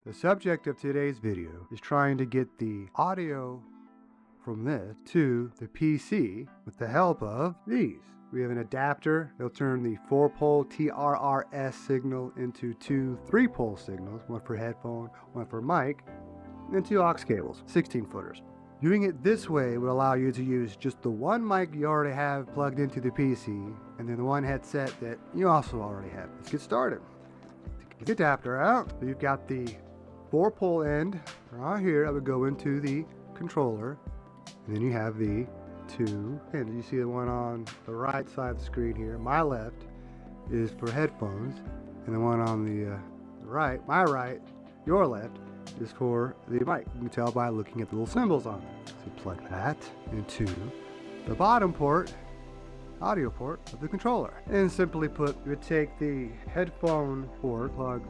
The subject of today's video is trying to get the audio from this to the PC with the help of these. We have an adapter that'll turn the 4-pole TRRS signal into two 3-pole signals, one for headphone, one for mic, and two aux cables, 16-footers. Doing it this way would allow you to use just the one mic you already have plugged into the PC, and then the one headset that you also already have. Let's get started. Get the adapter out. So you've got the 4-pole end right here that would go into the controller, and then you have the two ends. You see the one on the right side of the screen here. My left is for headphones, and the one on the right, my right, your left, is for the mic. You can tell by looking at the little symbols on there. So you plug that into the bottom port, audio port of the controller. And simply put, you would take the headphone port, plug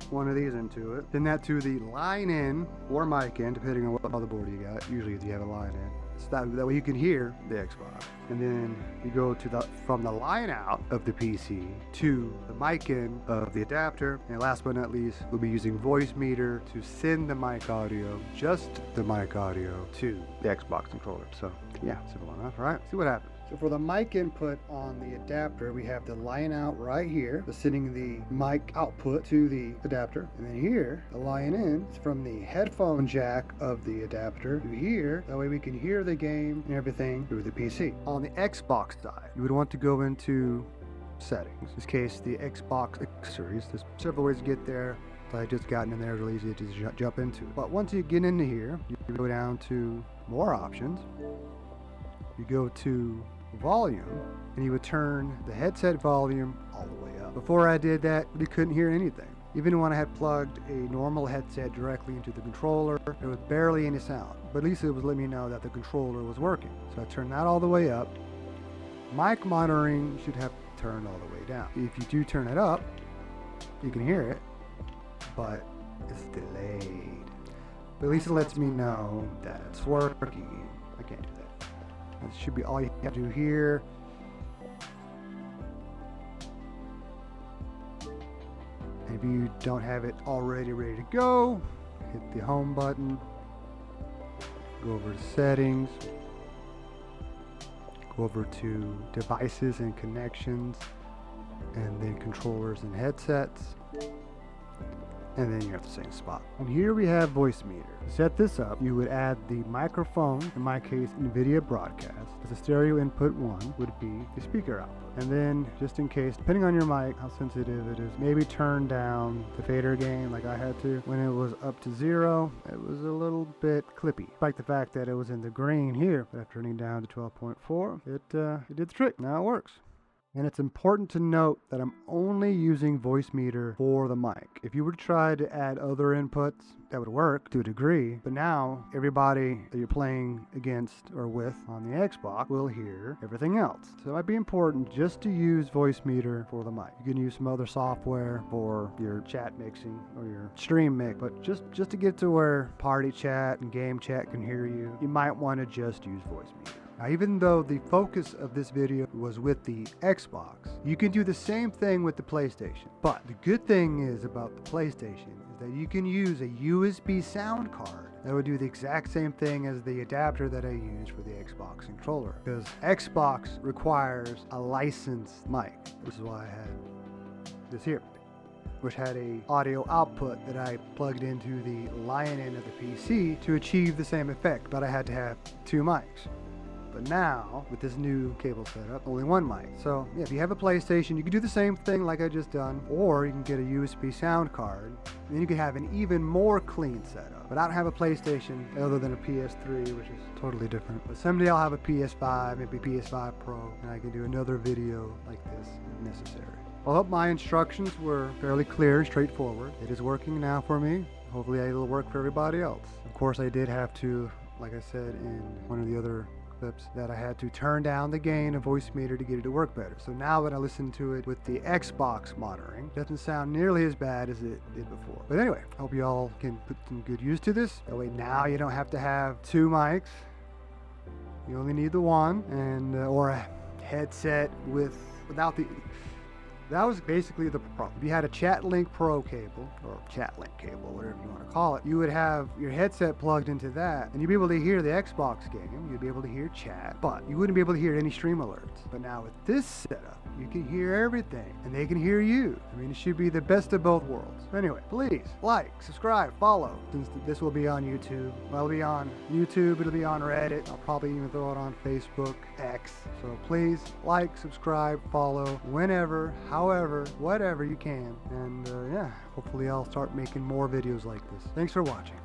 one of these into it, then that to the line in or mic in, depending on what motherboard you got. Usually you have a line in. So that way you can hear the Xbox. And then you go to from the line out of the PC to the mic in of the adapter. And last but not least, we'll be using Voicemeeter to send the mic audio, just the mic audio, to the Xbox controller. So yeah, simple enough, right? See what happens. So for the mic input on the adapter, we have the line out right here, sending the mic output to the adapter. And then here, the line in is from the headphone jack of the adapter to here. That way we can hear the game and everything through the PC. On the Xbox side, you would want to go into settings. In this case, the Xbox accessories. There's several ways to get there. So I just gotten in there, it's really easy to just jump into it. But once you get into here, you go down to more options. You go to volume, and you would turn the headset volume all the way up. Before I did that, you couldn't hear anything. Even when I had plugged a normal headset directly into the controller, there was barely any sound. But at least it was letting me know that the controller was working. So I turned that all the way up. Mic monitoring should have turned all the way down. If you do turn it up, you can hear it, but it's delayed. But at least it lets me know that it's working. I can't do that. That should be all you have to do here. If you don't have it already ready to go, hit the home button, go over to settings, go over to devices and connections, and then controllers and headsets, and then you're at the same spot. And here we have Voicemeeter. To set this up, you would add the microphone, in my case NVIDIA Broadcast, as a stereo input 1 would be the speaker output. And then, just in case, depending on your mic, how sensitive it is, maybe turn down the fader gain like I had to. When it was up to 0, it was a little bit clippy. Despite the fact that it was in the green here, but after turning down to 12.4, it did the trick. Now it works. And it's important to note that I'm only using Voicemeeter for the mic. If you were to try to add other inputs, that would work to a degree, but now everybody that you're playing against or with on the Xbox will hear everything else. So it might be important just to use Voicemeeter for the mic. You can use some other software for your chat mixing or your stream mix, but just to get to where party chat and game chat can hear you, you might want to just use Voicemeeter. Now, even though the focus of this video was with the Xbox, you can do the same thing with the PlayStation. But the good thing is about the PlayStation is that you can use a USB sound card that would do the exact same thing as the adapter that I use for the Xbox controller. Because Xbox requires a licensed mic, which is why I had this here, which had a audio output that I plugged into the line in of the PC to achieve the same effect, but I had to have two mics. But now, with this new cable setup, only one mic. So yeah, if you have a PlayStation, you can do the same thing like I just done, or you can get a USB sound card, and then you can have an even more clean setup. But I don't have a PlayStation other than a PS3, which is totally different. But someday I'll have a PS5, maybe PS5 Pro, and I can do another video like this if necessary. I hope my instructions were fairly clear and straightforward. It is working now for me. Hopefully it'll work for everybody else. Of course, I did have to, like I said in one of the other clips, that I had to turn down the gain of Voicemeeter to get it to work better. So now when I listen to it with the Xbox monitoring, it doesn't sound nearly as bad as it did before. But anyway, I hope you all can put some good use to this. That way now you don't have to have two mics. You only need the one, and or a headset without that was basically the problem. If you had a ChatLink Pro cable, or ChatLink cable, whatever you want to call it, you would have your headset plugged into that, and you'd be able to hear the Xbox game, you'd be able to hear chat, but you wouldn't be able to hear any stream alerts. But now with this setup, you can hear everything, and they can hear you. I mean, it should be the best of both worlds. Anyway, please like, subscribe, follow. Since this will be on YouTube, well, it'll be on YouTube, it'll be on Reddit. I'll probably even throw it on Facebook, X. So please like, subscribe, follow, whenever, however, whatever you can. And yeah, hopefully I'll start making more videos like this. Thanks for watching.